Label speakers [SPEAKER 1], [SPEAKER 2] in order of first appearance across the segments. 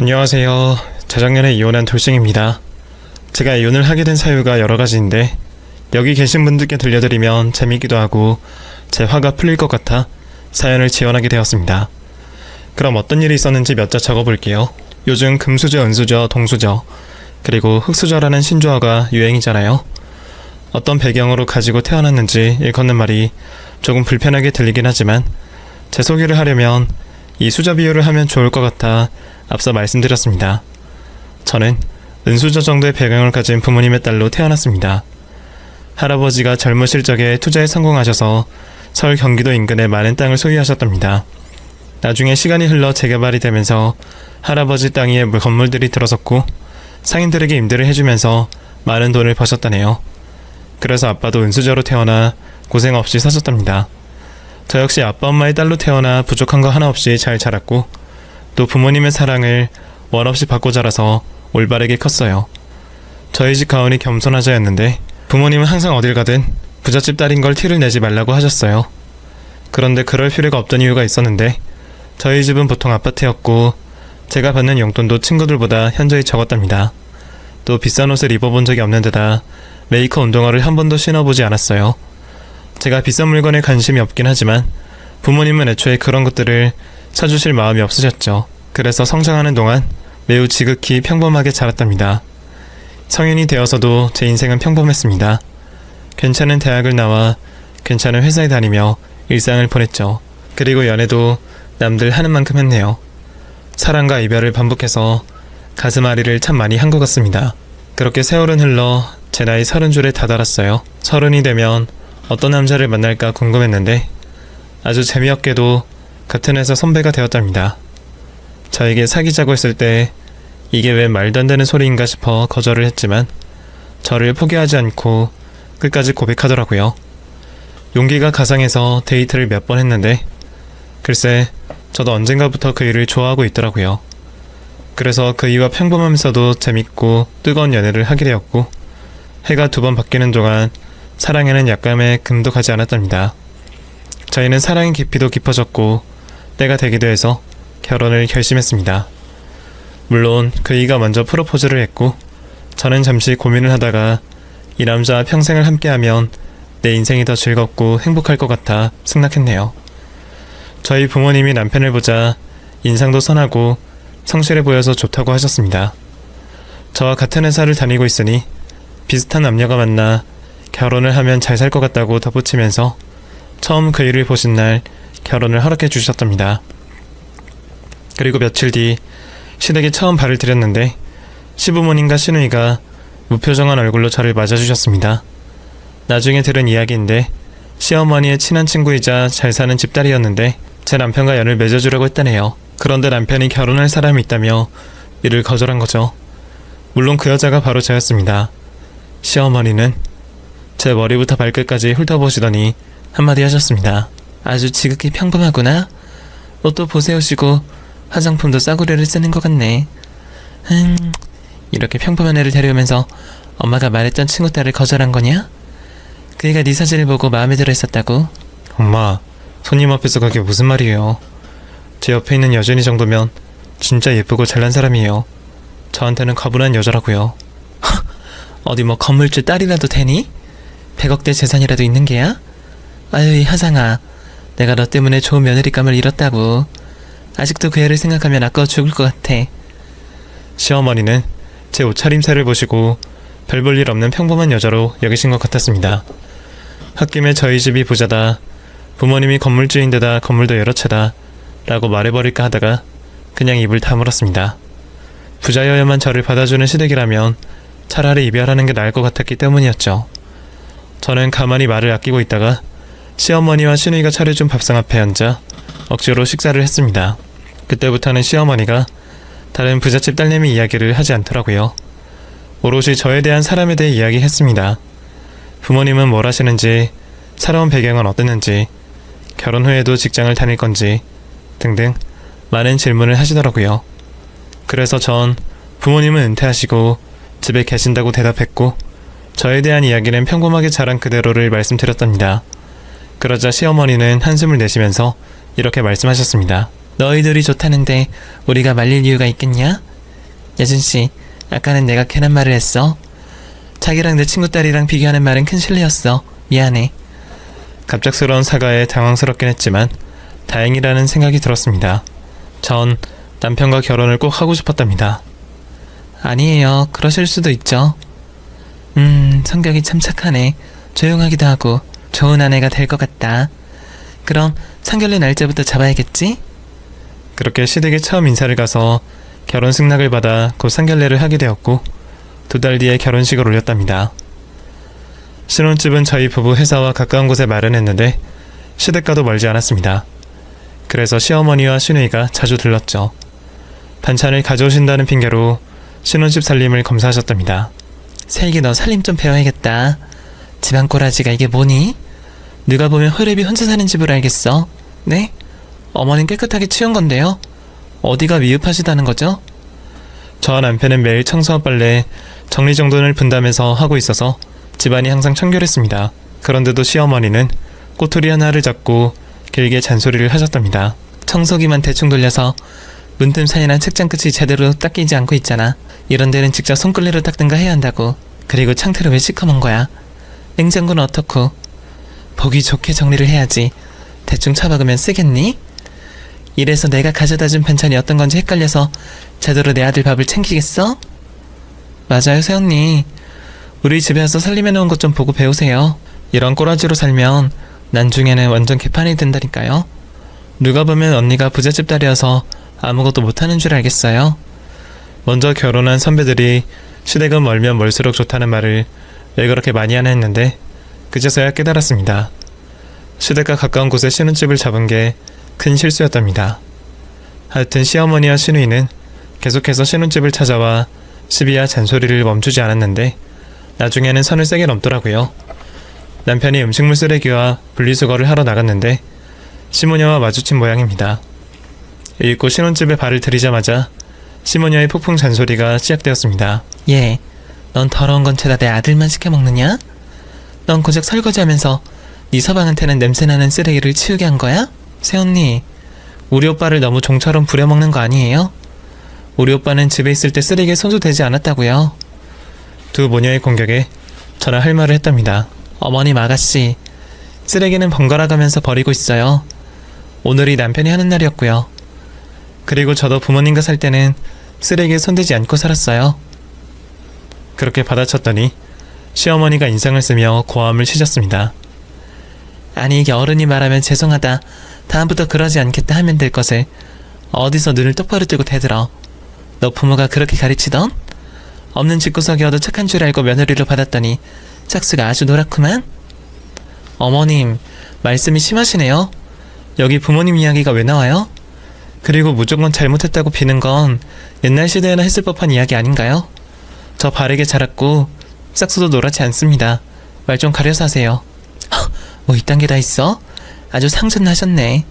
[SPEAKER 1] 안녕하세요. 재작년에 이혼한 돌싱입니다. 제가 이혼을 하게 된 사유가 여러 가지인데 여기 계신 분들께 들려드리면 재밌기도 하고 제 화가 풀릴 것 같아 사연을 지원하게 되었습니다. 그럼 어떤 일이 있었는지 몇 자 적어볼게요. 요즘 금수저, 은수저, 동수저, 그리고 흙수저라는 신조어가 유행이잖아요. 어떤 배경으로 가지고 태어났는지 일컫는 말이 조금 불편하게 들리긴 하지만 제 소개를 하려면 이 수저 비유를 하면 좋을 것 같아 앞서 말씀드렸습니다. 저는 은수저 정도의 배경을 가진 부모님의 딸로 태어났습니다. 할아버지가 젊으실 적에 투자에 성공하셔서 서울 경기도 인근에 많은 땅을 소유하셨답니다. 나중에 시간이 흘러 재개발이 되면서 할아버지 땅 위에 건물들이 들어섰고 상인들에게 임대를 해주면서 많은 돈을 버셨다네요. 그래서 아빠도 은수저로 태어나 고생 없이 사셨답니다. 저 역시 아빠 엄마의 딸로 태어나 부족한 거 하나 없이 잘 자랐고 또 부모님의 사랑을 원 없이 받고 자라서 올바르게 컸어요. 저희 집 가훈이 겸손하자였는데 부모님은 항상 어딜 가든 부잣집 딸인 걸 티를 내지 말라고 하셨어요. 그런데 그럴 필요가 없던 이유가 있었는데 저희 집은 보통 아파트였고 제가 받는 용돈도 친구들보다 현저히 적었답니다. 또 비싼 옷을 입어본 적이 없는 데다 메이커 운동화를 한 번도 신어보지 않았어요. 제가 비싼 물건에 관심이 없긴 하지만 부모님은 애초에 그런 것들을 사주실 마음이 없으셨죠. 그래서 성장하는 동안 매우 지극히 평범하게 자랐답니다. 성인이 되어서도 제 인생은 평범했습니다. 괜찮은 대학을 나와 괜찮은 회사에 다니며 일상을 보냈죠. 그리고 연애도 남들 하는 만큼 했네요. 사랑과 이별을 반복해서 가슴앓이를 참 많이 한 것 같습니다. 그렇게 세월은 흘러 제 나이 30줄에 다다랐어요. 30이 되면 어떤 남자를 만날까 궁금했는데 아주 재미없게도 같은 회사 선배가 되었답니다. 저에게 사귀자고 했을 때 이게 왜 말도 안 되는 소리인가 싶어 거절을 했지만 저를 포기하지 않고 끝까지 고백하더라고요. 용기가 가상해서 데이트를 몇 번 했는데 글쎄 저도 언젠가부터 그 일을 좋아하고 있더라고요. 그래서 그 이와 평범하면서도 재밌고 뜨거운 연애를 하게 되었고 해가 2번 바뀌는 동안 사랑에는 약간의 금도 가지 않았답니다. 저희는 사랑의 깊이도 깊어졌고 때가 되기도 해서 결혼을 결심했습니다. 물론 그이가 먼저 프로포즈를 했고 저는 잠시 고민을 하다가 이 남자와 평생을 함께하면 내 인생이 더 즐겁고 행복할 것 같아 승낙했네요. 저희 부모님이 남편을 보자 인상도 선하고 성실해 보여서 좋다고 하셨습니다. 저와 같은 회사를 다니고 있으니 비슷한 남녀가 만나 결혼을 하면 잘 살 것 같다고 덧붙이면서 처음 그 일을 보신 날 결혼을 허락해 주셨답니다. 그리고 며칠 뒤 시댁에 처음 발을 들였는데 시부모님과 시누이가 무표정한 얼굴로 저를 맞아주셨습니다. 나중에 들은 이야기인데 시어머니의 친한 친구이자 잘 사는 집딸이었는데 제 남편과 연을 맺어주려고 했다네요. 그런데 남편이 결혼할 사람이 있다며 이를 거절한 거죠. 물론 그 여자가 바로 저였습니다. 시어머니는 제 머리부터 발끝까지 훑어보시더니 한마디 하셨습니다. 아주 지극히 평범하구나. 옷도 보세요시고 화장품도 싸구려를 쓰는 것 같네. 이렇게 평범한 애를 데려오면서 엄마가 말했던 친구 딸을 거절한 거냐? 그 애가 네 사진을 보고 마음에 들어 했었다고? 엄마, 손님 앞에서 그게 무슨 말이에요. 제 옆에 있는 여전이 정도면 진짜 예쁘고 잘난 사람이에요. 저한테는 과분한 여자라고요. 어디 뭐 건물주 딸이라도 되니? 100억대 재산이라도 있는 게야? 아유 이 하상아, 내가 너 때문에 좋은 며느리감을 잃었다고. 아직도 그 애를 생각하면 아까워 죽을 것 같아. 시어머니는 제 옷차림새를 보시고 별 볼 일 없는 평범한 여자로 여기신 것 같았습니다. 홧김에 저희 집이 부자다, 부모님이 건물주인데다 건물도 여러 채다 라고 말해버릴까 하다가 그냥 입을 다물었습니다. 부자여야만 저를 받아주는 시댁이라면 차라리 이별하는 게 나을 것 같았기 때문이었죠. 저는 가만히 말을 아끼고 있다가 시어머니와 시누이가 차려준 밥상 앞에 앉아 억지로 식사를 했습니다. 그때부터는 시어머니가 다른 부잣집 딸내미 이야기를 하지 않더라고요. 오롯이 저에 대한 사람에 대해 이야기했습니다. 부모님은 뭘 하시는지, 살아온 배경은 어땠는지, 결혼 후에도 직장을 다닐 건지 등등 많은 질문을 하시더라고요. 그래서 전 부모님은 은퇴하시고 집에 계신다고 대답했고 저에 대한 이야기는 평범하게 자란 그대로를 말씀드렸답니다. 그러자 시어머니는 한숨을 내쉬면서 이렇게 말씀하셨습니다.
[SPEAKER 2] 너희들이 좋다는데 우리가 말릴 이유가 있겠냐? 예준씨, 아까는 내가 괜한 말을 했어. 자기랑 내 친구 딸이랑 비교하는 말은 큰 실례였어. 미안해.
[SPEAKER 1] 갑작스러운 사과에 당황스럽긴 했지만 다행이라는 생각이 들었습니다. 전 남편과 결혼을 꼭 하고 싶었답니다.
[SPEAKER 2] 아니에요. 그러실 수도 있죠. 성격이 참 착하네. 조용하기도 하고 좋은 아내가 될 것 같다. 그럼 상견례 날짜부터 잡아야겠지?
[SPEAKER 1] 그렇게 시댁에 처음 인사를 가서 결혼 승낙을 받아 곧 상견례를 하게 되었고 2달 뒤에 결혼식을 올렸답니다. 신혼집은 저희 부부 회사와 가까운 곳에 마련했는데 시댁과도 멀지 않았습니다. 그래서 시어머니와 시누이가 자주 들렀죠. 반찬을 가져오신다는 핑계로 신혼집 살림을 검사하셨답니다.
[SPEAKER 2] 세익이 너 살림 좀 배워야겠다. 집안 꼬라지가 이게 뭐니? 누가 보면 허랩이 혼자 사는 집으로 알겠어. 네? 어머님 깨끗하게 치운 건데요. 어디가 미흡하시다는 거죠?
[SPEAKER 1] 저와 남편은 매일 청소와 빨래, 정리정돈을 분담해서 하고 있어서 집안이 항상 청결했습니다. 그런데도 시어머니는 꼬투리 하나를 잡고 길게 잔소리를 하셨답니다.
[SPEAKER 2] 청소기만 대충 돌려서 문틈 사이나 책장 끝이 제대로 닦이지 않고 있잖아. 이런 데는 직접 손걸레로 닦든가 해야 한다고. 그리고 창틀을 왜 시커먼 거야? 냉장고는 어떻고? 보기 좋게 정리를 해야지. 대충 처박으면 쓰겠니? 이래서 내가 가져다준 반찬이 어떤 건지 헷갈려서 제대로 내 아들 밥을 챙기겠어? 맞아요, 새언니. 우리 집에 와서 살림해놓은 것 좀 보고 배우세요. 이런 꼬라지로 살면 나중에는 완전 개판이 된다니까요. 누가 보면 언니가 부잣집 딸이어서 아무것도 못하는 줄 알겠어요.
[SPEAKER 1] 먼저 결혼한 선배들이 시댁은 멀면 멀수록 좋다는 말을 왜 그렇게 많이 하나 했는데 그제서야 깨달았습니다. 시댁과 가까운 곳에 신혼집을 잡은 게 큰 실수였답니다. 하여튼 시어머니와 시누이는 계속해서 신혼집을 찾아와 시비와 잔소리를 멈추지 않았는데 나중에는 선을 세게 넘더라고요. 남편이 음식물 쓰레기와 분리수거를 하러 나갔는데 시모녀와 마주친 모양입니다. 읽고 신혼집에 발을 들이자마자 시모녀의 폭풍 잔소리가 시작되었습니다.
[SPEAKER 2] 얘, 넌 더러운 건 죄다 내 아들만 시켜먹느냐? 넌 고작 설거지하면서 네 서방한테는 냄새나는 쓰레기를 치우게 한 거야? 새언니, 우리 오빠를 너무 종처럼 부려먹는 거 아니에요? 우리 오빠는 집에 있을 때 쓰레기에 손도 대지 않았다고요.
[SPEAKER 1] 두 모녀의 공격에 저는 할 말을 했답니다.
[SPEAKER 2] 어머님 아가씨, 쓰레기는 번갈아 가면서 버리고 있어요. 오늘이 남편이 하는 날이었고요.
[SPEAKER 1] 그리고 저도 부모님과 살 때는 쓰레기에 손대지 않고 살았어요. 그렇게 받아쳤더니 시어머니가 인상을 쓰며 고함을 치셨습니다.
[SPEAKER 2] 아니, 이게 어른이 말하면 죄송하다, 다음부터 그러지 않겠다 하면 될 것을 어디서 눈을 똑바로 뜨고 대들어. 너 부모가 그렇게 가르치던? 없는 집구석이어도 착한 줄 알고 며느리로 받았더니 짝수가 아주 노랗구만. 어머님, 말씀이 심하시네요. 여기 부모님 이야기가 왜 나와요? 그리고 무조건 잘못했다고 비는 건 옛날 시대에나 했을 법한 이야기 아닌가요? 저 바르게 자랐고 짝수도 노랗지 않습니다. 말 좀 가려서 하세요. 뭐 이딴 게 다 있어? 아주 상전하셨네.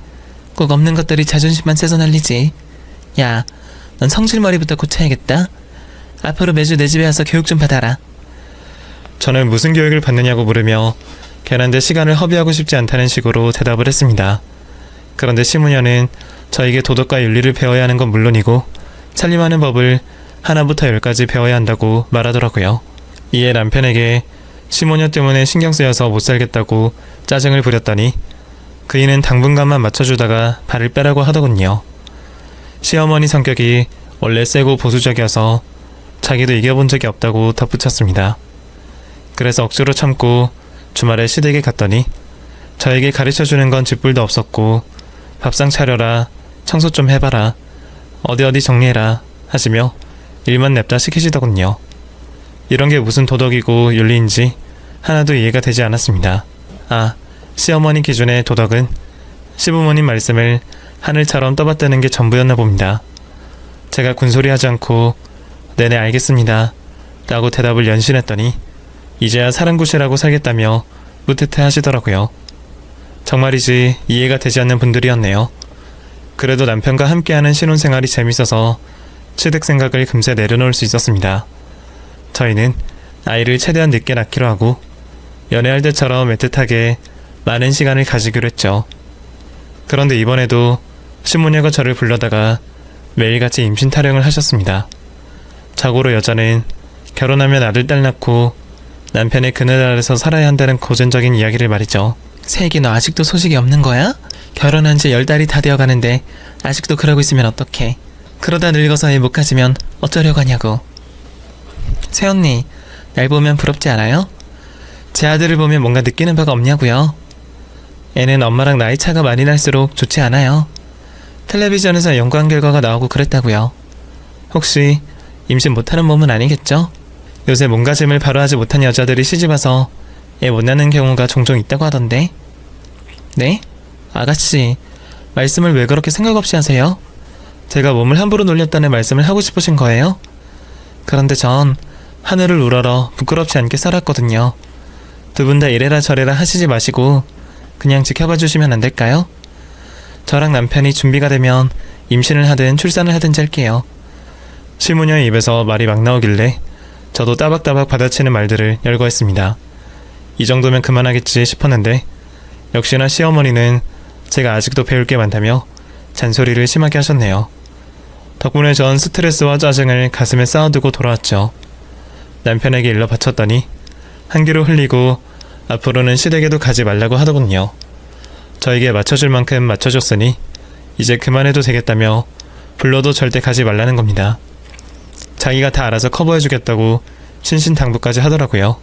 [SPEAKER 2] 꼭 없는 것들이 자존심만 세서 날리지. 야, 넌 성질머리부터 고쳐야겠다. 앞으로 매주 내 집에 와서 교육 좀 받아라.
[SPEAKER 1] 저는 무슨 교육을 받느냐고 물으며 괜한데 시간을 허비하고 싶지 않다는 식으로 대답을 했습니다. 그런데 시모녀는 저에게 도덕과 윤리를 배워야 하는 건 물론이고 살림하는 법을 하나부터 열까지 배워야 한다고 말하더라고요. 이에 남편에게 시모녀 때문에 신경 쓰여서 못 살겠다고 짜증을 부렸더니 그이는 당분간만 맞춰주다가 발을 빼라고 하더군요. 시어머니 성격이 원래 세고 보수적이어서 자기도 이겨본 적이 없다고 덧붙였습니다. 그래서 억지로 참고 주말에 시댁에 갔더니 저에게 가르쳐주는 건 쥐뿔도 없었고 밥상 차려라, 청소 좀 해봐라, 어디 정리해라 하시며 일만 냅다 시키시더군요. 이런 게 무슨 도덕이고 윤리인지 하나도 이해가 되지 않았습니다. 아, 시어머니 기준의 도덕은 시부모님 말씀을 하늘처럼 떠받드는 게 전부였나 봅니다. 제가 군소리하지 않고 네네 알겠습니다 라고 대답을 연신했더니 이제야 사랑굿이라고 살겠다며 무트트 하시더라고요. 정말이지 이해가 되지 않는 분들이었네요. 그래도 남편과 함께하는 신혼생활이 재밌어서 취득 생각을 금세 내려놓을 수 있었습니다. 저희는 아이를 최대한 늦게 낳기로 하고 연애할 때처럼 애틋하게 많은 시간을 가지기로 했죠. 그런데 이번에도 시모녀가 저를 불러다가 매일같이 임신 타령을 하셨습니다. 자고로 여자는 결혼하면 아들 딸 낳고 남편의 그늘 아래서 살아야 한다는 고전적인 이야기를 말이죠.
[SPEAKER 2] 세기 너 아직도 소식이 없는 거야? 결혼한 지 10달이 다 되어가는데 아직도 그러고 있으면 어떡해. 그러다 늙어서 애 못 가지면 어쩌려고 하냐고. 새언니, 날 보면 부럽지 않아요? 제 아들을 보면 뭔가 느끼는 바가 없냐고요. 애는 엄마랑 나이 차가 많이 날수록 좋지 않아요. 텔레비전에서 연구한 결과가 나오고 그랬다고요. 혹시 임신 못하는 몸은 아니겠죠? 요새 몸가짐을 바로 하지 못한 여자들이 시집와서 애 못 낳는 경우가 종종 있다고 하던데. 네? 아가씨, 말씀을 왜 그렇게 생각 없이 하세요? 제가 몸을 함부로 놀렸다는 말씀을 하고 싶으신 거예요? 그런데 전 하늘을 우러러 부끄럽지 않게 살았거든요. 두 분 다 이래라 저래라 하시지 마시고 그냥 지켜봐 주시면 안 될까요? 저랑 남편이 준비가 되면 임신을 하든 출산을 하든지 할게요. 시모녀의 입에서 말이 막 나오길래 저도 따박따박 받아치는 말들을 열거했습니다. 이 정도면 그만하겠지 싶었는데 역시나 시어머니는 제가 아직도 배울 게 많다며 잔소리를 심하게 하셨네요. 덕분에 전 스트레스와 짜증을 가슴에 쌓아두고 돌아왔죠. 남편에게 일러 바쳤더니 한기로 흘리고 앞으로는 시댁에도 가지 말라고 하더군요. 저에게 맞춰줄 만큼 맞춰줬으니 이제 그만해도 되겠다며 불러도 절대 가지 말라는 겁니다. 자기가 다 알아서 커버해주겠다고 신신당부까지 하더라고요.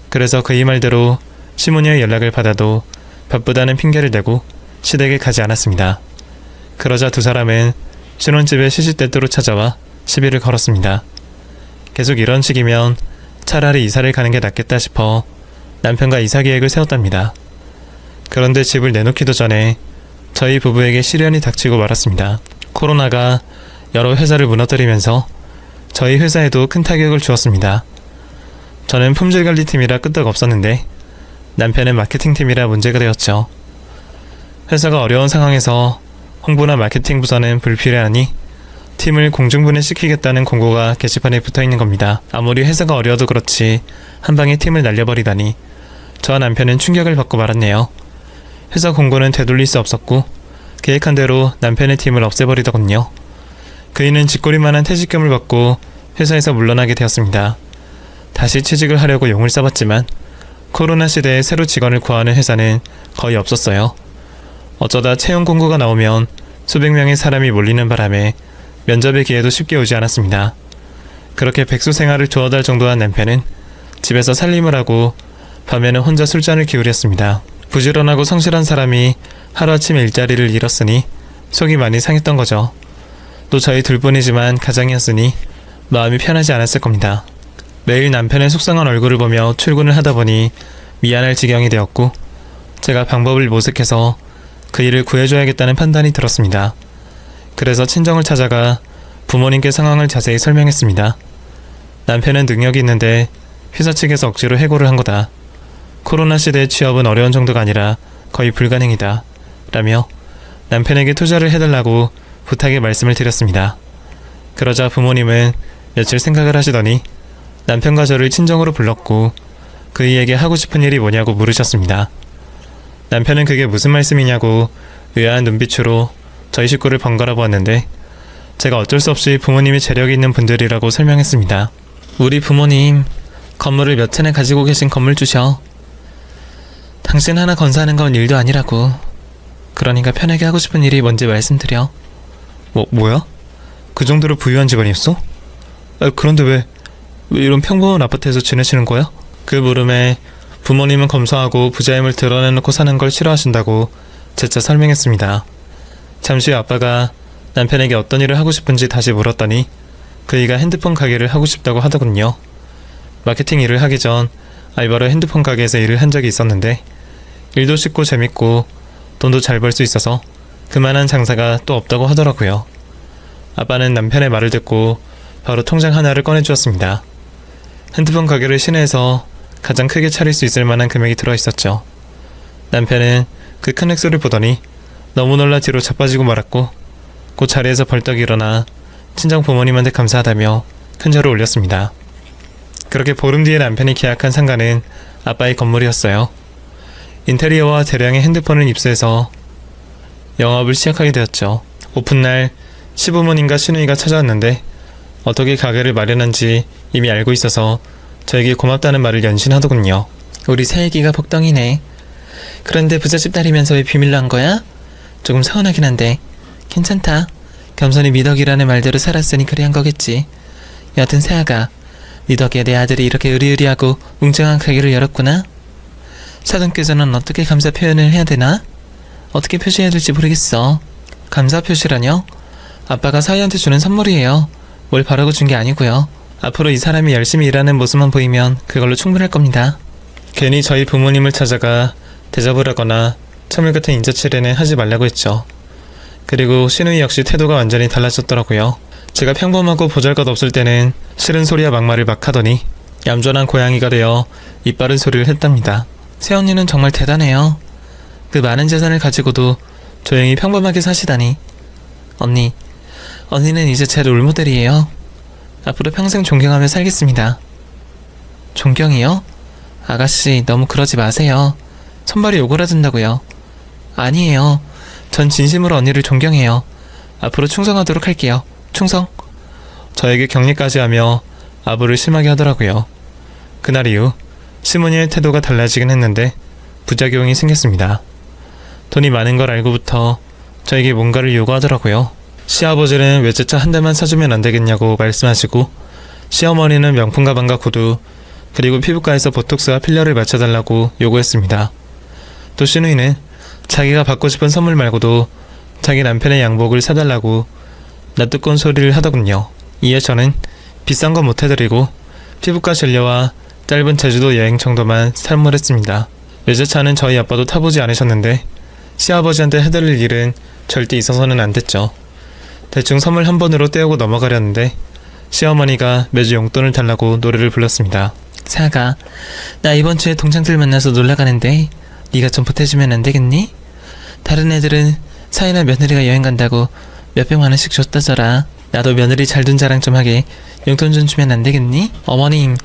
[SPEAKER 2] 그래서 그이 말대로 시모녀의 연락을 받아도 바쁘다는 핑계를 대고 시댁에 가지 않았습니다. 그러자 두 사람은 신혼집에 시시때때로 찾아와 시비를 걸었습니다. 계속 이런 식이면 차라리 이사를 가는 게 낫겠다 싶어 남편과 이사 계획을 세웠답니다. 그런데 집을 내놓기도 전에 저희 부부에게 시련이 닥치고 말았습니다. 코로나가 여러 회사를 무너뜨리면서 저희 회사에도 큰 타격을 주었습니다. 저는 품질관리팀이라 끄떡없었는데 남편은 마케팅팀이라 문제가 되었죠. 회사가 어려운 상황에서 홍보나 마케팅 부서는 불필요하니 팀을 공중분해시키겠다는 공고가 게시판에 붙어있는 겁니다. 아무리 회사가 어려워도 그렇지 한 방에 팀을 날려버리다니 저와 남편은 충격을 받고 말았네요. 회사 공고는 되돌릴 수 없었고 계획한 대로 남편의 팀을 없애버리더군요. 그이는 쥐꼬리만한 퇴직금을 받고 회사에서 물러나게 되었습니다. 다시 취직을 하려고 용을 써봤지만 코로나 시대에 새로 직원을 구하는 회사는 거의 없었어요. 어쩌다 채용 공고가 나오면 수백 명의 사람이 몰리는 바람에 면접의 기회도 쉽게 오지 않았습니다. 그렇게 백수 생활을 두어 달 정도 한 남편은 집에서 살림을 하고 밤에는 혼자 술잔을 기울였습니다. 부지런하고 성실한 사람이 하루아침에 일자리를 잃었으니 속이 많이 상했던 거죠. 또 저희 둘뿐이지만 가장이었으니 마음이 편하지 않았을 겁니다. 매일 남편의 속상한 얼굴을 보며 출근을 하다 보니 미안할 지경이 되었고 제가 방법을 모색해서 그 일을 구해줘야겠다는 판단이 들었습니다. 그래서 친정을 찾아가 부모님께 상황을 자세히 설명했습니다. 남편은 능력이 있는데 회사 측에서 억지로 해고를 한 거다. 코로나 시대의 취업은 어려운 정도가 아니라 거의 불가능이다. 라며 남편에게 투자를 해달라고 부탁의 말씀을 드렸습니다. 그러자 부모님은 며칠 생각을 하시더니 남편과 저를 친정으로 불렀고 그이에게 하고 싶은 일이 뭐냐고 물으셨습니다. 남편은 그게 무슨 말씀이냐고 의아한 눈빛으로 저희 식구를 번갈아 보았는데 제가 어쩔 수 없이 부모님이 재력이 있는 분들이라고 설명했습니다. 우리 부모님 건물을 몇 채나 가지고 계신 건물주셔. 당신 하나 건사하는 건 일도 아니라고. 그러니까 편하게 하고 싶은 일이 뭔지 말씀드려. 뭐야? 그 정도로 부유한 집안이었어? 그런데 왜 이런 평범한 아파트에서 지내시는 거야? 그 물음에 부모님은 검소하고 부자임을 드러내놓고 사는 걸 싫어하신다고 재차 설명했습니다. 잠시 후 아빠가 남편에게 어떤 일을 하고 싶은지 다시 물었더니 그이가 핸드폰 가게를 하고 싶다고 하더군요. 마케팅 일을 하기 전 알바로 핸드폰 가게에서 일을 한 적이 있었는데 일도 쉽고 재밌고 돈도 잘 벌 수 있어서 그만한 장사가 또 없다고 하더라고요. 아빠는 남편의 말을 듣고 바로 통장 하나를 꺼내주었습니다. 핸드폰 가게를 시내에서 가장 크게 차릴 수 있을 만한 금액이 들어있었죠. 남편은 그 큰 액수를 보더니 너무 놀라 뒤로 자빠지고 말았고 그 자리에서 벌떡 일어나 친정 부모님한테 감사하다며 큰 절을 올렸습니다. 그렇게 보름 뒤에 남편이 계약한 상가는 아빠의 건물이었어요. 인테리어와 대량의 핸드폰을 입수해서
[SPEAKER 1] 영업을 시작하게 되었죠. 오픈날 시부모님과 시누이가 찾아왔는데 어떻게 가게를 마련한지 이미 알고 있어서 저에게 고맙다는 말을 연신하더군요.
[SPEAKER 2] 우리 새애기가 복덩이네. 그런데 부잣집 딸이면서 왜 비밀로 한 거야? 조금 서운하긴 한데 괜찮다. 겸손히 미덕이라는 말대로 살았으니 그래 한 거겠지. 여튼 새아가, 네 덕에 내 아들이 이렇게 의리의리하고 웅장한 가게를 열었구나. 사돈께서는 어떻게 감사 표현을 해야 되나? 어떻게 표시해야 될지 모르겠어. 감사 표시라뇨? 아빠가 사위한테 주는 선물이에요. 뭘 바라고 준 게 아니고요. 앞으로 이 사람이 열심히 일하는 모습만 보이면 그걸로 충분할 겁니다.
[SPEAKER 1] 괜히 저희 부모님을 찾아가 대접을 하거나 천물 같은 인자치레는 하지 말라고 했죠. 그리고 시누이 역시 태도가 완전히 달라졌더라고요. 제가 평범하고 보잘것없을 때는 싫은 소리와 막말을 막 하더니 얌전한 고양이가 되어 이빠른 소리를 했답니다.
[SPEAKER 2] 새언니는 정말 대단해요. 그 많은 재산을 가지고도 조용히 평범하게 사시다니. 언니는 이제 제 롤모델이에요. 앞으로 평생 존경하며 살겠습니다. 존경이요? 아가씨, 너무 그러지 마세요. 손발이 오그라든다고요. 아니에요. 전 진심으로 언니를 존경해요. 앞으로 충성하도록 할게요. 충성.
[SPEAKER 1] 저에게 격려까지 하며 아부를 심하게 하더라고요. 그날 이후 시모니의 태도가 달라지긴 했는데 부작용이 생겼습니다. 돈이 많은 걸 알고부터 저에게 뭔가를 요구하더라고요. 시아버지는 외제차 한 대만 사주면 안 되겠냐고 말씀하시고, 시어머니는 명품 가방과 구두, 그리고 피부과에서 보톡스와 필러를 맞춰달라고 요구했습니다. 또 시누이는 자기가 받고 싶은 선물 말고도 자기 남편의 양복을 사달라고 낯뜨거운 소리를 하더군요. 이에 저는 비싼 거 못 해드리고 피부과 진료와 짧은 제주도 여행 정도만 선물했습니다. 외제차는 저희 아빠도 타보지 않으셨는데 시아버지한테 해드릴 일은 절대 있어서는 안 됐죠. 대충 선물 한 번으로 떼우고 넘어가려는데 시어머니가 매주 용돈을 달라고 노래를 불렀습니다.
[SPEAKER 2] 사가, 나 이번 주에 동창들 만나서 놀러가는데 네가 좀 보태주면 안 되겠니? 다른 애들은 사이나 며느리가 여행 간다고 몇백만 원씩 줬다더라. 나도 며느리 잘 둔 자랑 좀 하게 용돈 좀 주면 안 되겠니? 어머님,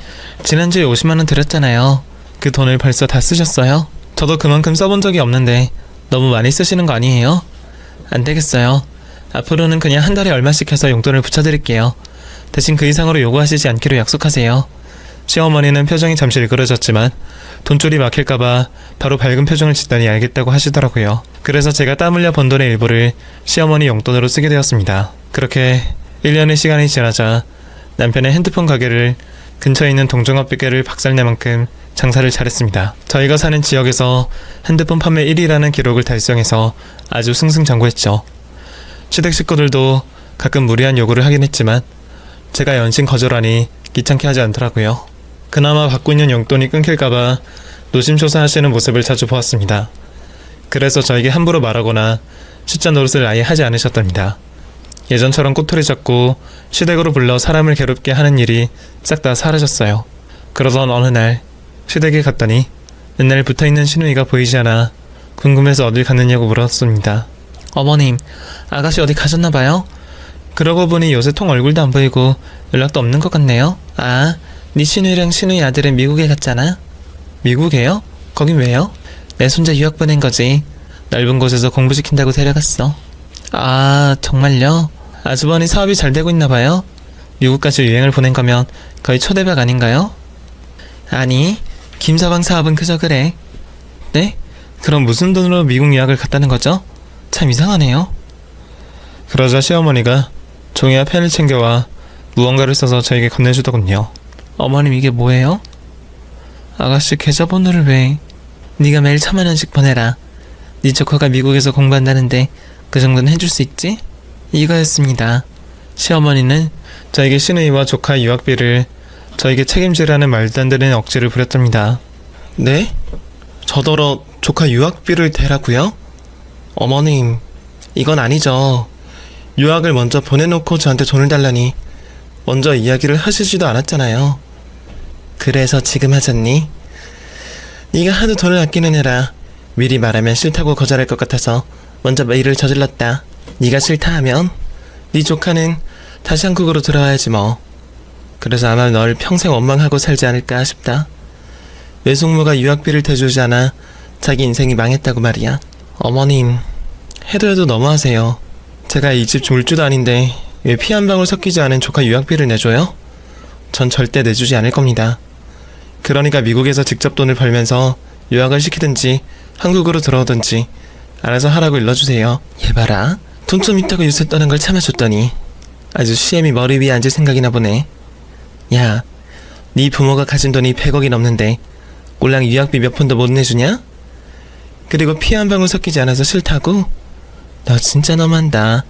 [SPEAKER 2] 지난주에 50만 원 드렸잖아요. 그 돈을 벌써 다 쓰셨어요? 저도 그만큼 써본 적이 없는데 너무 많이 쓰시는 거 아니에요? 안 되겠어요. 앞으로는 그냥 한 달에 얼마씩 해서 용돈을 붙여드릴게요. 대신 그 이상으로 요구하시지 않기로 약속하세요. 시어머니는 표정이 잠시 일그러졌지만 돈줄이 막힐까봐 바로 밝은 표정을 짓더니 알겠다고 하시더라고요. 그래서 제가 땀 흘려 번 돈의 일부를 시어머니 용돈으로 쓰게 되었습니다. 그렇게 1년의 시간이 지나자 남편의 핸드폰 가게를 근처에 있는 동종업계를 박살낼 만큼 장사를 잘했습니다. 저희가 사는 지역에서 핸드폰 판매 1위라는 기록을 달성해서 아주 승승장구했죠. 시댁 식구들도 가끔 무리한 요구를 하긴 했지만 제가 연신 거절하니 귀찮게 하지 않더라고요. 그나마 받고 있는 용돈이 끊길까봐 노심초사하시는 모습을 자주 보았습니다. 그래서 저에게 함부로 말하거나 숫자 노릇을 아예 하지 않으셨답니다. 예전처럼 꼬투리 잡고 시댁으로 불러 사람을 괴롭게 하는 일이 싹 다 사라졌어요. 그러던 어느 날 시댁에 갔더니 맨날 붙어있는 시누이가 보이지 않아 궁금해서 어딜 갔느냐고 물었습니다. 어머님, 아가씨 어디 가셨나봐요? 그러고 보니 요새 통 얼굴도 안 보이고 연락도 없는 것 같네요. 아, 네 시누이랑 시누이 아들은 미국에 갔잖아. 미국에요? 거긴 왜요? 내 손자 유학 보낸 거지. 넓은 곳에서 공부시킨다고 데려갔어. 아, 정말요? 아주버니 사업이 잘 되고 있나봐요? 미국까지 유행을 보낸 거면 거의 초대박 아닌가요? 아니, 김서방 사업은 그저 그래. 네? 그럼 무슨 돈으로 미국 유학을 갔다는 거죠? 참 이상하네요.
[SPEAKER 1] 그러자 시어머니가 종이와 펜을 챙겨와 무언가를 써서 저에게 건네주더군요.
[SPEAKER 2] 어머님, 이게 뭐예요? 아가씨 계좌번호를 왜? 네가 매일 1,000만 원씩 보내라. 네 조카가 미국에서 공부한다는데 그 정도는 해줄 수 있지? 이거였습니다. 시어머니는
[SPEAKER 1] 저에게 시누이와 조카 유학비를 저에게 책임지라는 말도 안 되는 억지를 부렸답니다.
[SPEAKER 3] 네? 저더러 조카 유학비를 대라고요? 어머님, 이건 아니죠. 유학을 먼저 보내놓고 저한테 돈을 달라니 먼저 이야기를 하시지도 않았잖아요. 그래서 지금 하셨니? 네가 하도 돈을 아끼는 애라 미리 말하면 싫다고 거절할 것 같아서 먼저 일을 저질렀다. 네가 싫다 하면 네 조카는 다시 한국으로 들어와야지 뭐. 그래서 아마 널 평생 원망하고 살지 않을까 싶다. 외숙모가 유학비를 대주지 않아 자기 인생이 망했다고 말이야. 어머님, 해도 너무하세요. 제가 이 집 졸주도 아닌데 왜 피 한 방울 섞이지 않은 조카 유학비를 내줘요? 전 절대 내주지 않을 겁니다. 그러니까 미국에서 직접 돈을 벌면서 유학을 시키든지 한국으로 들어오든지 알아서 하라고 일러주세요. 얘 봐라. 돈 좀 있다고 요새 떠는 걸 참아줬더니 아주 시엠이 머리 위에 앉을 생각이나 보네. 야, 네 부모가 가진 돈이 100억이 넘는데 꼴랑 유학비 몇 푼도 못 내주냐? 그리고 피 한 방울 섞이지 않아서 싫다고? 너 진짜 너무한다.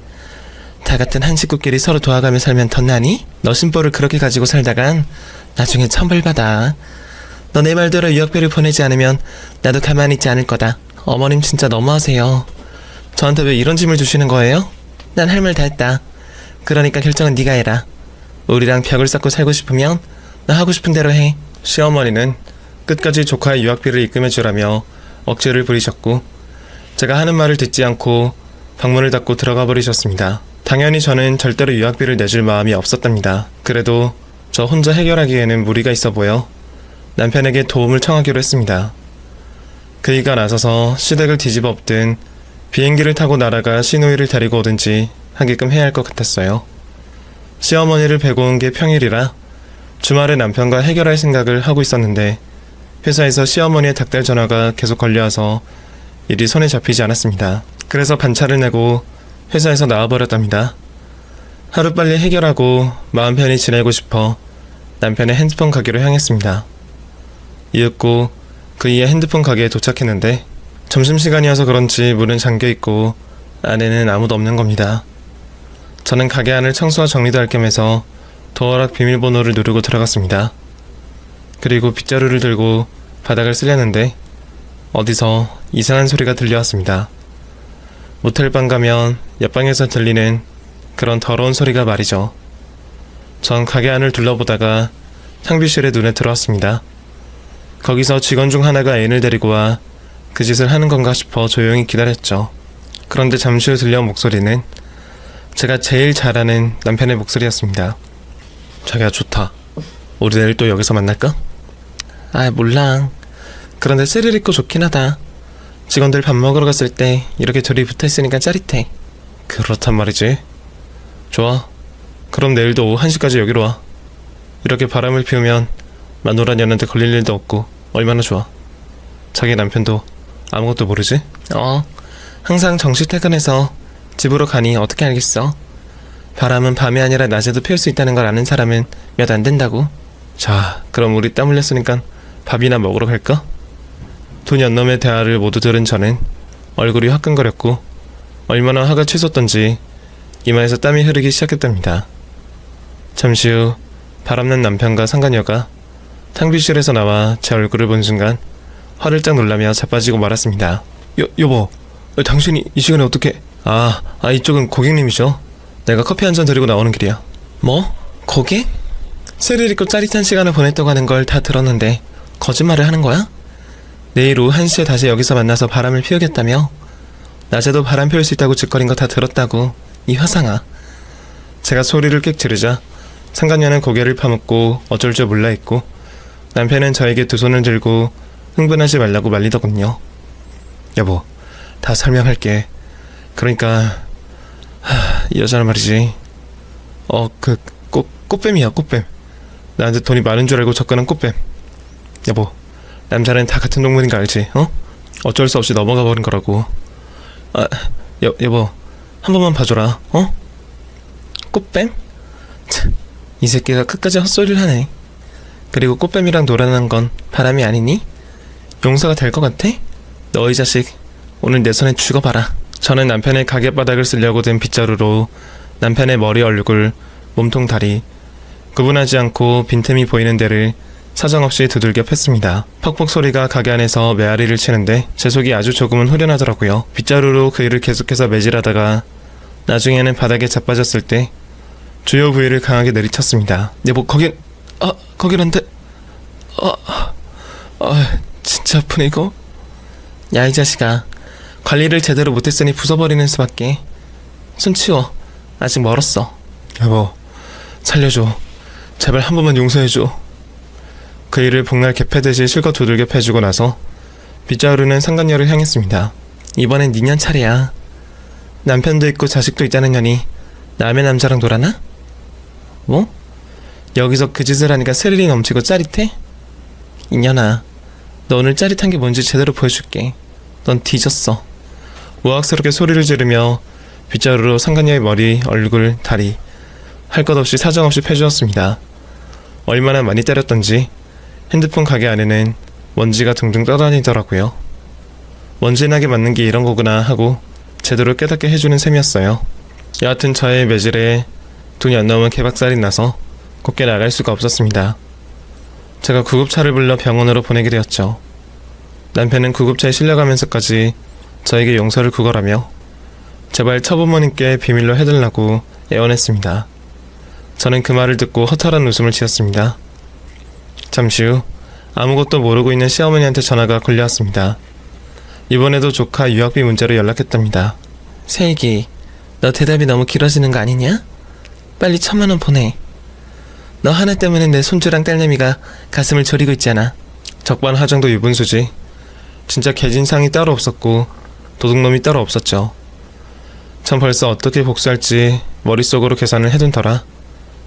[SPEAKER 3] 다 같은 한 식구끼리 서로 도와가며 살면 덧나니? 너 심보를 그렇게 가지고 살다간 나중에 천벌받아. 너 내 말대로 유학비를 보내지 않으면 나도 가만히 있지 않을 거다. 어머님 진짜 너무하세요. 저한테 왜 이런 짐을 주시는 거예요? 난 할 말 다 했다. 그러니까 결정은 네가 해라. 우리랑 벽을 쌓고 살고 싶으면 너 하고 싶은 대로 해.
[SPEAKER 1] 시어머니는 끝까지 조카의 유학비를 입금해주라며 억지를 부리셨고 제가 하는 말을 듣지 않고 방문을 닫고 들어가 버리셨습니다. 당연히 저는 절대로 유학비를 내줄 마음이 없었답니다. 그래도 저 혼자 해결하기에는 무리가 있어 보여 남편에게 도움을 청하기로 했습니다. 그이가 나서서 시댁을 뒤집어 엎든 비행기를 타고 나라가 시누이를 데리고 오든지 하게끔 해야 할 것 같았어요. 시어머니를 뵈고 온 게 평일이라 주말에 남편과 해결할 생각을 하고 있었는데 회사에서 시어머니의 닭달 전화가 계속 걸려와서 일이 손에 잡히지 않았습니다. 그래서 반차를 내고 회사에서 나와버렸답니다. 하루빨리 해결하고 마음 편히 지내고 싶어 남편의 핸드폰 가게로 향했습니다. 이윽고 그이의 핸드폰 가게에 도착했는데 점심시간이어서 그런지 문은 잠겨있고 안에는 아무도 없는 겁니다. 저는 가게 안을 청소와 정리도 할 겸해서 도어락 비밀번호를 누르고 들어갔습니다. 그리고 빗자루를 들고 바닥을 쓸려는데 어디서 이상한 소리가 들려왔습니다. 모텔방 가면 옆방에서 들리는 그런 더러운 소리가 말이죠. 전 가게 안을 둘러보다가 탕비실에 눈에 들어왔습니다. 거기서 직원 중 하나가 애인을 데리고 와 그 짓을 하는 건가 싶어 조용히 기다렸죠. 그런데 잠시 후 들려온 목소리는 제가 제일 잘 아는 남편의 목소리였습니다. 자기야 좋다. 우리 내일 또 여기서 만날까?
[SPEAKER 3] 아, 몰라. 그런데 스릴 있고 좋긴 하다. 직원들 밥 먹으러 갔을 때 이렇게 둘이 붙어있으니까 짜릿해.
[SPEAKER 1] 그렇단 말이지. 좋아. 그럼 내일도 오후 1시까지 여기로 와. 이렇게 바람을 피우면 마누라냐는데 걸릴 일도 없고 얼마나 좋아. 자기 남편도 아무것도 모르지?
[SPEAKER 3] 항상 정시 퇴근해서 집으로 가니 어떻게 알겠어. 바람은 밤이 아니라 낮에도 피울 수 있다는 걸 아는 사람은 몇 안 된다고.
[SPEAKER 1] 자, 그럼 우리 땀 흘렸으니까 밥이나 먹으러 갈까? 두 년놈의 대화를 모두 들은 저는 얼굴이 화끈거렸고 얼마나 화가 치솟던지 이마에서 땀이 흐르기 시작했답니다. 잠시 후 바람난 남편과 상간녀가 탕비실에서 나와 제 얼굴을 본 순간 화를 짝 놀라며 자빠지고 말았습니다. 여보, 당신이 이 시간에 어떻게... 이쪽은 고객님이죠. 내가 커피 한 잔 드리고 나오는 길이야.
[SPEAKER 3] 뭐? 고객? 스릴 있고 짜릿한 시간을 보냈다고 하는 걸 다 들었는데 거짓말을 하는 거야? 내일 오후 1시에 다시 여기서 만나서 바람을 피우겠다며? 낮에도 바람 피울 수 있다고 짓거린 거 다 들었다고, 이 화상아.
[SPEAKER 1] 제가 소리를 꽥 지르자 상간녀는 고개를 파묻고 어쩔 줄 몰라 있고 남편은 저에게 두 손을 들고 흥분하지 말라고 말리더군요. 여보, 다 설명할게. 그러니까 이 여자는 말이지. 꽃뱀이야, 꽃뱀. 나한테 돈이 많은 줄 알고 접근한 꽃뱀. 여보, 남자는 다 같은 동물인 거 알지? 어쩔 수 없이 넘어가 버린 거라고. 여보, 한 번만 봐줘라.
[SPEAKER 3] 꽃뱀? 참, 이 새끼가 끝까지 헛소리를 하네. 그리고 꽃뱀이랑 놀아난 건 바람이 아니니? 용서가 될 것 같아? 너 이 자식, 오늘 내 손에 죽어봐라.
[SPEAKER 1] 저는 남편의 가게 바닥을 쓰려고 든 빗자루로 남편의 머리, 얼굴, 몸통, 다리 구분하지 않고 빈틈이 보이는 데를 사정없이 두들겨 팼습니다. 퍽퍽 소리가 가게 안에서 메아리를 치는데 제 속이 아주 조금은 후련하더라고요. 빗자루로 그 일을 계속해서 매질하다가 나중에는 바닥에 자빠졌을 때 주요 부위를 강하게 내리쳤습니다.
[SPEAKER 3] 여보, 거기란데. 진짜 아프네 이거. 야, 이 자식아, 관리를 제대로 못했으니 부숴버리는 수밖에. 손 치워. 아직 멀었어.
[SPEAKER 1] 여보, 살려줘. 제발 한 번만 용서해줘. 그 일을 복날 개패듯이 실컷 두들겨 패주고 나서 빗자루는 상간녀를 향했습니다.
[SPEAKER 3] 이번엔 니년 차례야. 남편도 있고 자식도 있다는 년이 남의 남자랑 놀아나? 뭐? 여기서 그 짓을 하니까 스릴이 넘치고 짜릿해? 이년아, 너 오늘 짜릿한 게 뭔지 제대로 보여줄게. 넌 뒤졌어. 우악스럽게 소리를 지르며 빗자루로 상간녀의 머리, 얼굴, 다리 할 것 없이 사정없이 패주었습니다. 얼마나 많이 때렸던지 핸드폰 가게 안에는 먼지가 둥둥 떠다니더라고요. 먼지나게 맞는 게 이런 거구나 하고 제대로 깨닫게 해주는 셈이었어요. 여하튼 저의 매질에 돈이 안 나오면 개박살이 나서 곱게 나갈 수가 없었습니다. 제가 구급차를 불러 병원으로 보내게 되었죠. 남편은 구급차에 실려가면서까지 저에게 용서를 구걸하며 제발 처부모님께 비밀로 해달라고 애원했습니다. 저는 그 말을 듣고 허탈한 웃음을 지었습니다. 잠시 후 아무것도 모르고 있는 시어머니한테 전화가 걸려왔습니다. 이번에도 조카 유학비 문제로 연락했답니다. 세익이, 너 대답이 너무 길어지는 거 아니냐? 빨리 1,000만 원 보내. 너 하나 때문에 내 손주랑 딸내미가 가슴을 저리고 있잖아. 적반하장도 유분수지. 진짜 개진상이 따로 없었고 도둑놈이 따로 없었죠. 전 벌써 어떻게 복수할지 머릿속으로 계산을 해둔 터라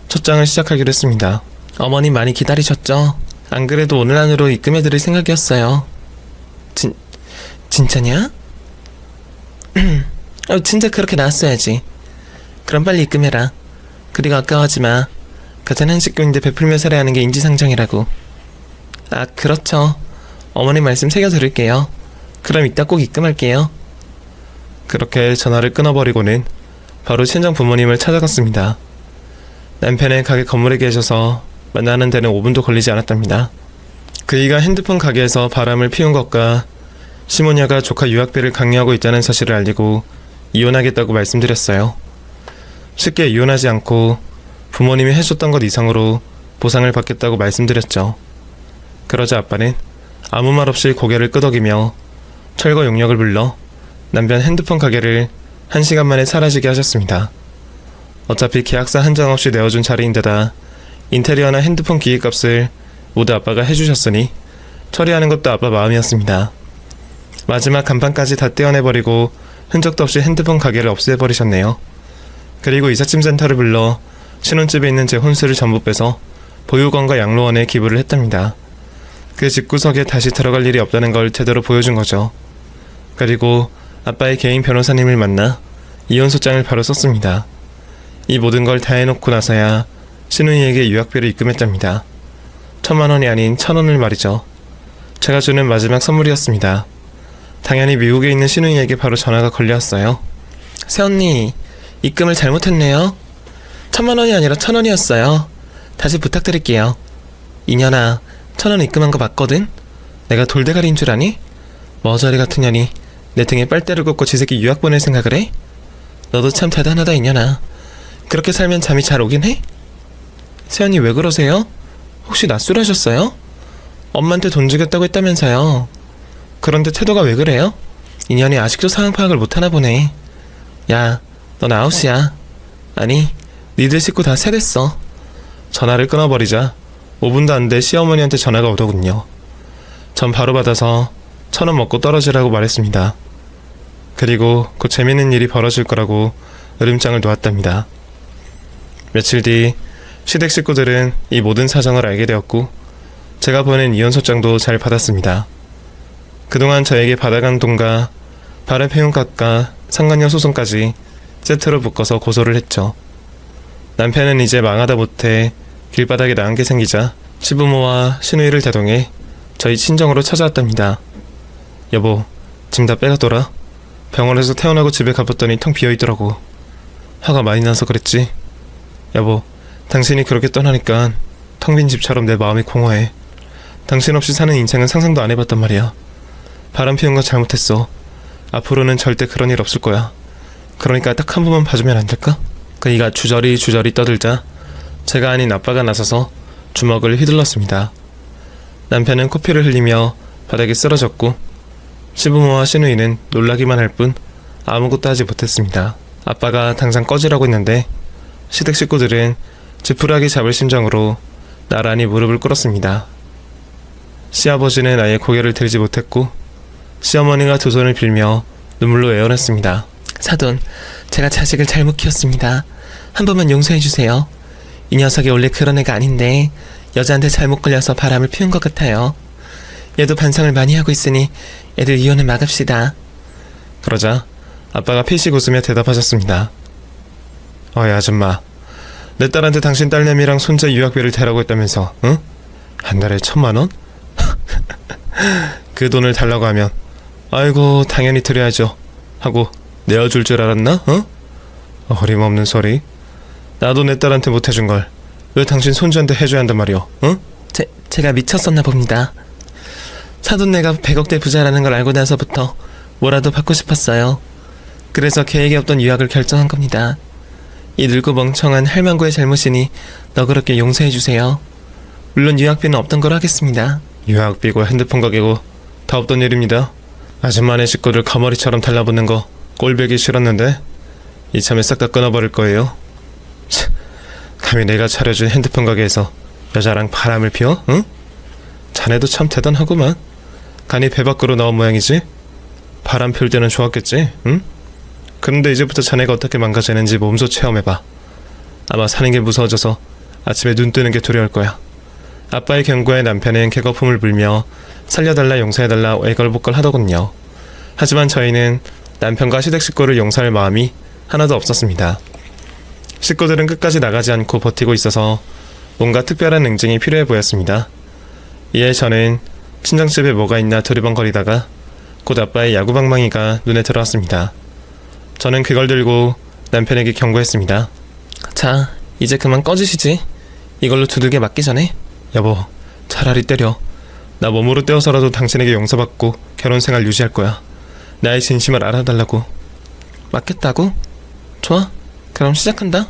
[SPEAKER 3] 첫 장을 시작하기로 했습니다. 어머님 많이 기다리셨죠? 안 그래도 오늘 안으로 입금해드릴 생각이었어요. 진짜냐? 진짜 그렇게 나왔어야지. 그럼 빨리 입금해라. 그리고 아까워하지마. 같은 한식교인데 베풀며 살아야 하는 게 인지상정이라고. 아, 그렇죠. 어머님 말씀 새겨들을게요. 그럼 이따 꼭 입금할게요. 그렇게 전화를 끊어버리고는 바로 친정 부모님을 찾아갔습니다. 남편의 가게 건물에 계셔서 만나는 데는 5분도 걸리지 않았답니다. 그이가 핸드폰 가게에서 바람을 피운 것과 시모냐가 조카 유학비를 강요하고 있다는 사실을 알리고 이혼하겠다고 말씀드렸어요. 쉽게 이혼하지 않고 부모님이 해줬던 것 이상으로 보상을 받겠다고 말씀드렸죠. 그러자 아빠는 아무 말 없이 고개를 끄덕이며 철거 용역을 불러 남편 핸드폰 가게를 1시간 만에 사라지게 하셨습니다. 어차피 계약서 한 장 없이 내어준 자리인데다 인테리어나 핸드폰 기기값을 모두 아빠가 해주셨으니 처리하는 것도 아빠 마음이었습니다. 마지막 간판까지 다 떼어내버리고 흔적도 없이 핸드폰 가게를 없애버리셨네요. 그리고 이삿짐 센터를 불러 신혼집에 있는 제 혼수를 전부 빼서 보육원과 양로원에 기부를 했답니다. 그 집구석에 다시 들어갈 일이 없다는 걸 제대로 보여준 거죠. 그리고 아빠의 개인 변호사님을 만나 이혼소장을 바로 썼습니다. 이 모든 걸 다 해놓고 나서야 신우이에게 유학비를 입금했답니다. 1,000만 원이 아닌 1,000원을 말이죠. 제가 주는 마지막 선물이었습니다. 당연히 미국에 있는 신우이에게 바로 전화가 걸려왔어요. 새언니, 입금을 잘못했네요. 1,000만 원이 아니라 1,000원이었어요. 다시 부탁드릴게요. 이년아, 1,000원 입금한 거 맞거든? 내가 돌대가리인 줄 아니? 머저리 같은 년이 내 등에 빨대를 꽂고 지새끼 유학 보낼 생각을 해? 너도 참 대단하다 이년아. 그렇게 살면 잠이 잘 오긴 해? 새언니 왜 그러세요? 혹시 낯술하셨어요? 엄마한테 돈 주겠다고 했다면서요. 그런데 태도가 왜 그래요? 이년이 아직도 상황 파악을 못하나 보네. 야, 넌 아웃이야. 아니, 니들 식구 다 세댔어. 전화를 끊어버리자 5분도 안 돼 시어머니한테 전화가 오더군요. 전 바로 받아서 1,000원 먹고 떨어지라고 말했습니다. 그리고 곧 재밌는 일이 벌어질 거라고 으름장을 놓았답니다. 며칠 뒤 시댁 식구들은 이 모든 사정을 알게 되었고 제가 보낸 이혼소장도 잘 받았습니다. 그동안 저에게 받아간 돈과 바람 피운 값과 상간녀 소송까지 세트로 묶어서 고소를 했죠. 남편은 이제 망하다 못해 길바닥에 나간 게 생기자 시부모와 시누이를 대동해 저희 친정으로 찾아왔답니다. 여보, 짐 다 빼가더라. 병원에서 퇴원하고 집에 가봤더니 텅 비어있더라고. 화가 많이 나서 그랬지. 여보, 당신이 그렇게 떠나니까 텅 빈 집처럼 내 마음이 공허해. 당신 없이 사는 인생은 상상도 안 해봤단 말이야. 바람 피운 건 잘못했어. 앞으로는 절대 그런 일 없을 거야. 그러니까 딱 한 번만 봐주면 안 될까? 그이가 주저리 떠들자 제가 아닌 아빠가 나서서 주먹을 휘둘렀습니다. 남편은 코피를 흘리며 바닥에 쓰러졌고 시부모와 시누이는 놀라기만 할 뿐 아무것도 하지 못했습니다. 아빠가 당장 꺼지라고 했는데 시댁 식구들은 지푸라기 잡을 심정으로 나란히 무릎을 꿇었습니다. 시아버지는 아예 고개를 들지 못했고 시어머니가 두 손을 빌며 눈물로 애원했습니다.
[SPEAKER 2] 사돈, 제가 자식을 잘못 키웠습니다. 한 번만 용서해주세요. 이 녀석이 원래 그런 애가 아닌데 여자한테 잘못 걸려서 바람을 피운 것 같아요. 얘도 반성을 많이 하고 있으니 애들 이혼을 막읍시다.
[SPEAKER 1] 그러자 아빠가 피식 웃으며 대답하셨습니다. 어이 아줌마, 내 딸한테 당신 딸내미랑 손자 유학비를 대라고 했다면서, 응? 한 달에 1,000만 원? 그 돈을 달라고 하면 아이고 당연히 드려야죠 하고 내어줄 줄 알았나? 어? 어림없는 소리. 나도 내 딸한테 못 해준 걸 왜 당신 손주한테 해줘야 한단 말이오? 응?
[SPEAKER 2] 제가 미쳤었나 봅니다. 사돈네가 100억대 부자라는 걸 알고 나서부터 뭐라도 받고 싶었어요. 그래서 계획이 없던 유학을 결정한 겁니다. 이 늙고 멍청한 할망구의 잘못이니 너그럽게 용서해주세요. 물론 유학비는 없던 걸로 하겠습니다.
[SPEAKER 1] 유학비고 핸드폰 가게고 다 없던 일입니다. 아줌마네 식구들 거머리처럼 달라붙는 거 꼴보기 싫었는데 이참에 싹 다 끊어버릴 거예요. 참, 감히 내가 차려준 핸드폰 가게에서 여자랑 바람을 피워? 응? 자네도 참 대단하구만. 간이 배 밖으로 나온 모양이지? 바람 피울 때는 좋았겠지? 응? 그런데 이제부터 자네가 어떻게 망가지는지 몸소 체험해봐. 아마 사는 게 무서워져서 아침에 눈 뜨는 게 두려울 거야. 아빠의 경고에 남편은 개거품을 불며 살려달라 용서해달라 애걸복걸 하더군요. 하지만 저희는 남편과 시댁 식구를 용서할 마음이 하나도 없었습니다. 식구들은 끝까지 나가지 않고 버티고 있어서 뭔가 특별한 응징이 필요해 보였습니다. 이에 저는 친정집에 뭐가 있나 두리번거리다가 곧 아빠의 야구방망이가 눈에 들어왔습니다. 저는 그걸 들고 남편에게 경고했습니다.
[SPEAKER 2] 자, 이제 그만 꺼지시지. 이걸로 두들겨 맞기 전에.
[SPEAKER 1] 여보, 차라리 때려. 나 몸으로 때워서라도 당신에게 용서받고 결혼생활 유지할 거야. 나의 진심을 알아달라고.
[SPEAKER 2] 맞겠다고? 좋아, 그럼 시작한다.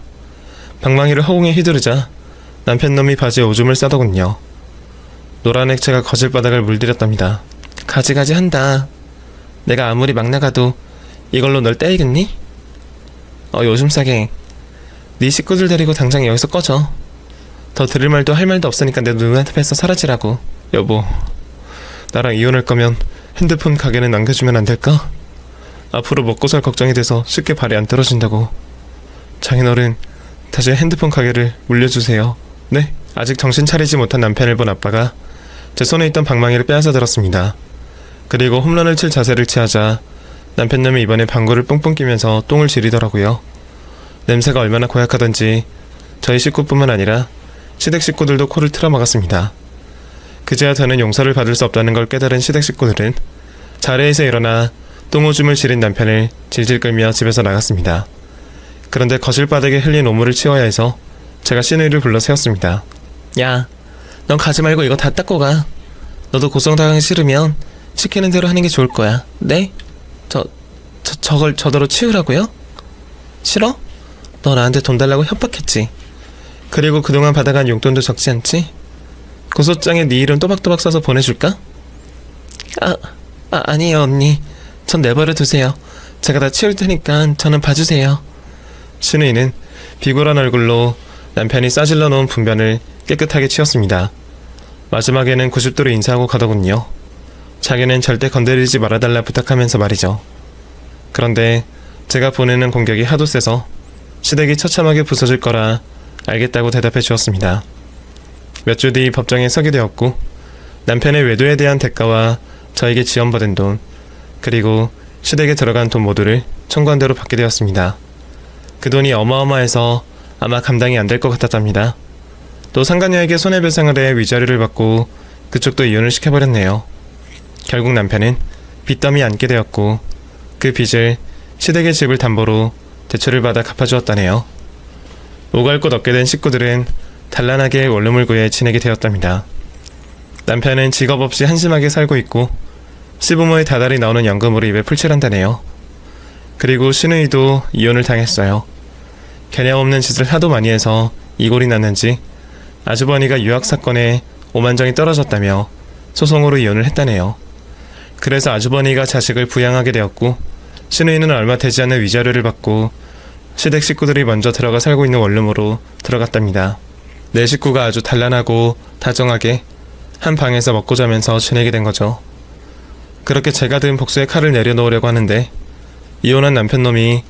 [SPEAKER 1] 방망이를 허공에 휘두르자 남편 놈이 바지에 오줌을 싸더군요. 노란 액체가 거실바닥을 물들였답니다.
[SPEAKER 2] 가지가지 한다. 내가 아무리 막 나가도 이걸로 널 때리겠니? 요즘 싸게. 네 식구들 데리고 당장 여기서 꺼져. 더 들을 말도 할 말도 없으니까 내 눈앞에서 사라지라고.
[SPEAKER 1] 여보, 나랑 이혼할 거면 핸드폰 가게는 남겨주면 안 될까? 앞으로 먹고 살 걱정이 돼서 쉽게 발이 안 떨어진다고. 장인어른, 다시 핸드폰 가게를 물려주세요. 네? 아직 정신 차리지 못한 남편을 본 아빠가 제 손에 있던 방망이를 빼앗아 들었습니다. 그리고 홈런을 칠 자세를 취하자 남편놈이 이번에 방구를 뿡뿡 끼면서 똥을 지리더라고요. 냄새가 얼마나 고약하던지 저희 식구뿐만 아니라 시댁 식구들도 코를 틀어막았습니다. 그제야 더는 용서를 받을 수 없다는 걸 깨달은 시댁 식구들은 자리에서 일어나 똥오줌을 지린 남편을 질질 끌며 집에서 나갔습니다. 그런데 거실 바닥에 흘린 오물을 치워야 해서 제가 시누이를 불러 세웠습니다.
[SPEAKER 2] 야, 넌 가지 말고 이거 다 닦고 가. 너도 고성당하기 싫으면 시키는 대로 하는 게 좋을 거야. 네? 저걸 저더러 치우라고요? 싫어? 너 나한테 돈 달라고 협박했지. 그리고 그동안 받아간 용돈도 적지 않지? 고소장에 네 이름 또박또박 써서 보내줄까? 아니에요 언니. 전 내버려 두세요. 제가 다 치울 테니까 저는 봐주세요.
[SPEAKER 1] 신우이는 비굴한 얼굴로 남편이 싸질러 놓은 분변을 깨끗하게 치웠습니다. 마지막에는 90도로 인사하고 가더군요. 자기는 절대 건드리지 말아달라 부탁하면서 말이죠. 그런데 제가 보내는 공격이 하도 세서 시댁이 처참하게 부서질 거라 알겠다고 대답해 주었습니다. 몇 주 뒤 법정에 서게 되었고 남편의 외도에 대한 대가와 저에게 지원받은 돈 그리고 시댁에 들어간 돈 모두를 청구한 대로 받게 되었습니다. 그 돈이 어마어마해서 아마 감당이 안 될 것 같았답니다. 또 상간녀에게 손해배상을 해 위자료를 받고 그쪽도 이혼을 시켜버렸네요. 결국 남편은 빚더미 안게 되었고 그 빚을 시댁의 집을 담보로 대출을 받아 갚아주었다네요. 오갈 곳 없게 된 식구들은 단란하게 원룸을 구해 지내게 되었답니다. 남편은 직업 없이 한심하게 살고 있고 시부모의 다달이 나오는 연금으로 입에 풀칠한다네요. 그리고 시누이도 이혼을 당했어요. 개념 없는 짓을 하도 많이 해서 이골이 났는지 아주버니가 유학 사건에 오만정이 떨어졌다며 소송으로 이혼을 했다네요. 그래서 아주버니가 자식을 부양하게 되었고 시누이는 얼마 되지 않는 위자료를 받고 시댁 식구들이 먼저 들어가 살고 있는 원룸으로 들어갔답니다. 내 식구가 아주 단란하고 다정하게 한 방에서 먹고 자면서 지내게 된 거죠. 그렇게 제가 든 복수의 칼을 내려놓으려고 하는데 이혼한 남편놈이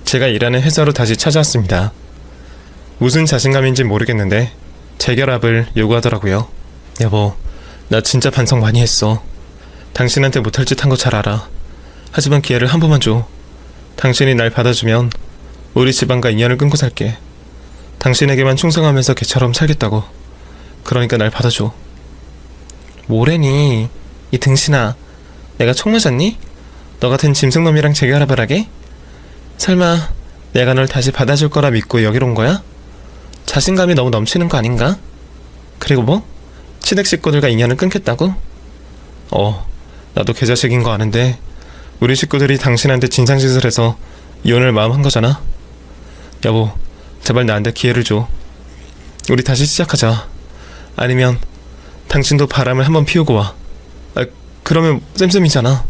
[SPEAKER 1] 제가 일하는 회사로 다시 찾아왔습니다. 무슨 자신감인지 모르겠는데 재결합을 요구하더라고요. 여보, 나 진짜 반성 많이 했어. 당신한테 못할 짓 한 거 잘 알아. 하지만 기회를 한 번만 줘. 당신이 날 받아주면 우리 집안과 인연을 끊고 살게. 당신에게만 충성하면서 개처럼 살겠다고. 그러니까 날 받아줘.
[SPEAKER 2] 뭐래니? 이 등신아, 내가 총 맞았니? 너 같은 짐승놈이랑 재결합을 하게? 설마 내가 널 다시 받아줄 거라 믿고 여기로 온 거야? 자신감이 너무 넘치는 거 아닌가? 그리고 뭐? 시댁 식구들과 인연을 끊겠다고?
[SPEAKER 1] 나도 개자식인 거 아는데 우리 식구들이 당신한테 진상짓을 해서 이혼을 마음한 거잖아. 여보, 제발 나한테 기회를 줘. 우리 다시 시작하자. 아니면 당신도 바람을 한번 피우고 와. 그러면 쌤쌤이잖아.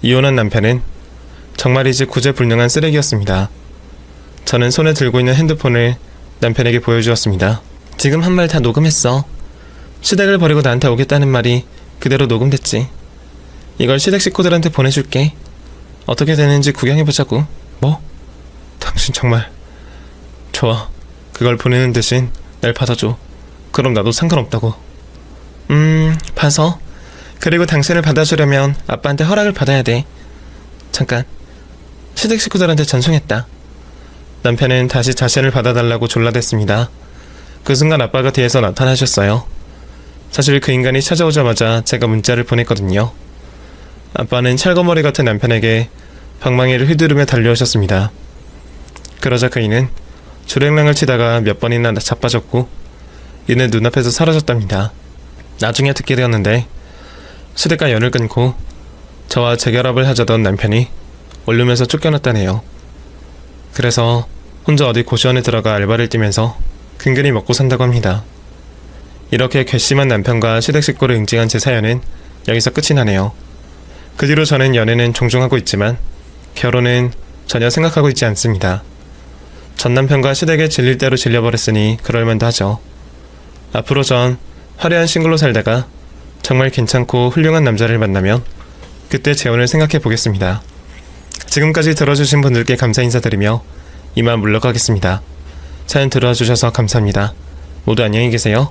[SPEAKER 1] 이혼한 남편은 정말이지 구제불능한 쓰레기였습니다. 저는 손에 들고 있는 핸드폰을 남편에게 보여주었습니다.
[SPEAKER 2] 지금 한 말 다 녹음했어. 시댁을 버리고 나한테 오겠다는 말이 그대로 녹음됐지. 이걸 시댁 식구들한테 보내줄게. 어떻게 되는지 구경해보자고.
[SPEAKER 1] 뭐? 당신 정말... 좋아. 그걸 보내는 대신 날 받아줘. 그럼 나도 상관없다고.
[SPEAKER 2] 봐서. 그리고 당신을 받아주려면 아빠한테 허락을 받아야 돼. 잠깐. 시댁 식구들한테 전송했다.
[SPEAKER 1] 남편은 다시 자신을 받아달라고 졸라댔습니다. 그 순간 아빠가 뒤에서 나타나셨어요. 사실 그 인간이 찾아오자마자 제가 문자를 보냈거든요. 아빠는 찰거머리 같은 남편에게 방망이를 휘두르며 달려오셨습니다. 그러자 그이는 주랭랑을 치다가 몇 번이나 자빠졌고 이는 눈앞에서 사라졌답니다. 나중에 듣게 되었는데 시댁과 연을 끊고 저와 재결합을 하자던 남편이 원룸에서 쫓겨났다네요. 그래서 혼자 어디 고시원에 들어가 알바를 뛰면서 근근히 먹고 산다고 합니다. 이렇게 괘씸한 남편과 시댁 식구를 응징한 제 사연은 여기서 끝이 나네요. 그 뒤로 저는 연애는 종종 하고 있지만 결혼은 전혀 생각하고 있지 않습니다. 전 남편과 시댁에 질릴 대로 질려버렸으니 그럴만도 하죠. 앞으로 전 화려한 싱글로 살다가 정말 괜찮고 훌륭한 남자를 만나면 그때 재혼을 생각해 보겠습니다. 지금까지 들어주신 분들께 감사 인사드리며 이만 물러가겠습니다. 사연 들어주셔서 감사합니다. 모두 안녕히 계세요.